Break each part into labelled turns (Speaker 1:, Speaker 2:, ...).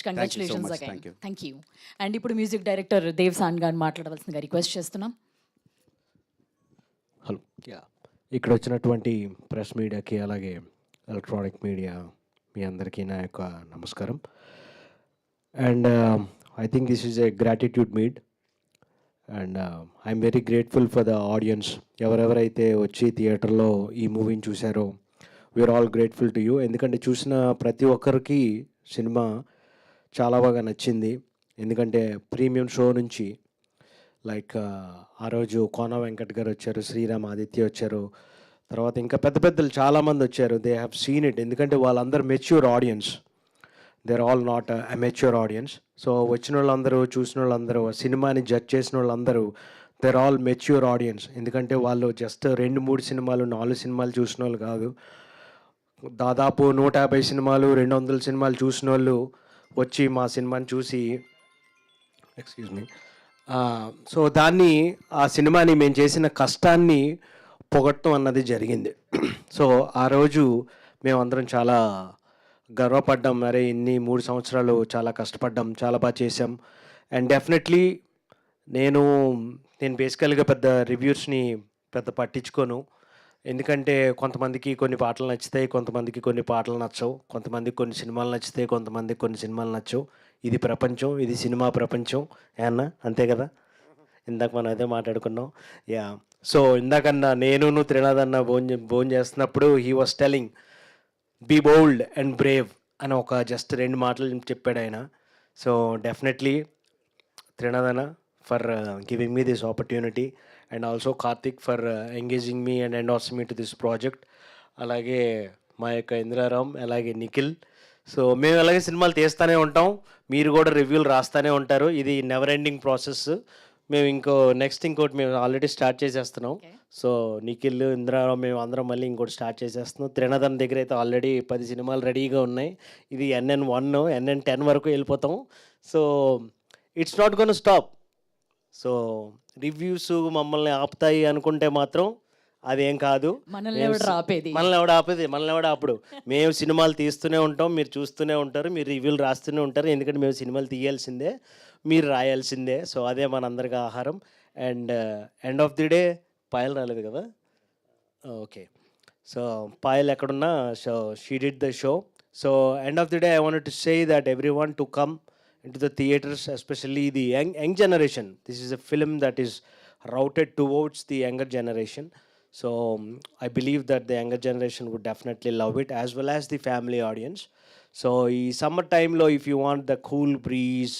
Speaker 1: Congratulations
Speaker 2: much.
Speaker 1: Again.
Speaker 2: Thank you.
Speaker 1: Thank you. And ఇప్పుడు music director Dev San గారిని మాట్లాడవలసిందిగా request చేస్తున్నాం.
Speaker 3: హలో యా ఇక్కడ వచ్చినటువంటి ప్రెస్ మీడియాకి అలాగే ఎలక్ట్రానిక్ మీడియా మీ అందరికీ నా యొక్క నమస్కారం. And I think this is a gratitude meet and I'm very grateful for the audience. ఎవరెవరైతే వచ్చి థియేటర్లో ఈ మూవీని చూశారో we are all grateful to you. ఎందుకంటే చూసిన ప్రతి ఒక్కరికి సినిమా చాలా బాగా నచ్చింది. ఎందుకంటే ప్రీమియం షో నుంచి లైక్ ఆ రోజు కోన వెంకట్ గారు వచ్చారు, శ్రీరామ్ ఆదిత్య వచ్చారు, తర్వాత ఇంకా పెద్ద పెద్దలు చాలామంది వచ్చారు. They have seen it. ఎందుకంటే వాళ్ళందరూ mature audience, they are all not amateur audience. So వచ్చిన వాళ్ళందరూ, చూసిన వాళ్ళందరూ, సినిమాని జడ్జ్ చేసిన వాళ్ళందరూ they are all mature audience. ఎందుకంటే వాళ్ళు జస్ట్ 2-3 సినిమాలు 4 సినిమాలు చూసిన వాళ్ళు కాదు, దాదాపు 150 సినిమాలు 200 సినిమాలు చూసిన వాళ్ళు వచ్చి మా సినిమాని చూసి ఎక్స్క్యూజ్ మీ సో దాన్ని, ఆ సినిమాని మేము చేసిన కష్టాన్ని పొగట్టం అన్నది జరిగింది. సో ఆ రోజు మేమందరం చాలా గర్వపడ్డాం. మరి ఇన్ని 3 సంవత్సరాలు చాలా కష్టపడ్డాం, చాలా బాగా చేసాం. అండ్ డెఫినెట్లీ నేను బేసికల్గా పెద్ద రివ్యూస్ని పెద్ద పట్టించుకోను. ఎందుకంటే కొంతమందికి కొన్ని పాటలు నచ్చుతాయి, కొంతమందికి కొన్ని పాటలు నచ్చవు, కొంతమందికి కొన్ని సినిమాలు నచ్చుతాయి, కొంతమందికి కొన్ని సినిమాలు నచ్చవు. ఇది ప్రపంచం, ఇది సినిమా ప్రపంచం ఏమన్నా, అంతే కదా. ఇందాక మనం అదే మాట్లాడుకున్నాం. యా, సో ఇందాకన్నా నేను త్రినాథ్ అన్న భోజనం చేస్తున్నప్పుడు he was telling be bold and brave అని ఒక జస్ట్ 2 మాటలు చెప్పాడు ఆయన. సో డెఫినెట్లీ త్రినాథ్ అన్న for giving me this opportunity and also Karthik for engaging me and endorsing me to this project. అలాగే మా యొక్క ఇంద్రారామ్, అలాగే నిఖిల్. సో మేము అలాగే సినిమాలు తీస్తూనే ఉంటాం, మీరు కూడా రివ్యూలు రాస్తూనే ఉంటారు. ఇది నెవర్ ఎండింగ్ ప్రాసెస్. మేము ఇంకోటి మేము ఆల్రెడీ స్టార్ట్ చేసేస్తున్నాం. సో నిఖిల్, ఇంద్రారామ్, మేము అందరం మళ్ళీ ఇంకోటి స్టార్ట్ చేసేస్తున్నాం. త్రినాథన్ దగ్గర అయితే ఆల్రెడీ 10 సినిమాలు రెడీగా ఉన్నాయి. ఇది NN1, NN10 వరకు వెళ్ళిపోతాం. So it's not gonna stop. So reviews మమ్మల్ని ఆపుతాయి అనుకుంటే మాత్రం అదేం కాదు.
Speaker 1: మనల్ని ఎవడు
Speaker 3: ఆపేది, మనల్ని ఎవడు ఆపడు. మేము సినిమాలు తీస్తూనే ఉంటాం, మీరు చూస్తూనే ఉంటారు, మీరు రివ్యూలు రాస్తూనే ఉంటారు. ఎందుకంటే మేము సినిమాలు తీయాల్సిందే, మీరు రాయాల్సిందే. సో అదే మనందరికీ ఆహారం. And end of the day Payal రాలేదు కదా, ఓకే. సో పాయల్ ఎక్కడున్నా, so she did the show. So end of the day I wanted to say that everyone to come into the theaters, especially the young generation. This is a film that is routed towards the younger generation. So I believe that the younger generation would definitely love it, as well as the family audience. So ఈ summer టైంలో if you want the cool breeze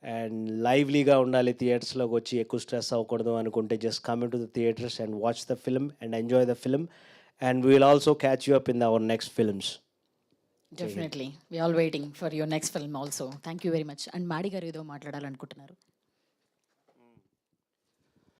Speaker 3: and లైవ్లీగా ఉండాలి, థియేటర్స్లోకి వచ్చి ఎక్కువ stress అవ్వకూడదు అనుకుంటే just come in to the theatres and watch the film and enjoy the film. And we will also catch you up in our next films.
Speaker 1: Definitely we all waiting for your next film also. Thank you very much. And Maddy గారు ఏదో మాట్లాడాలనుకుంటున్నారు.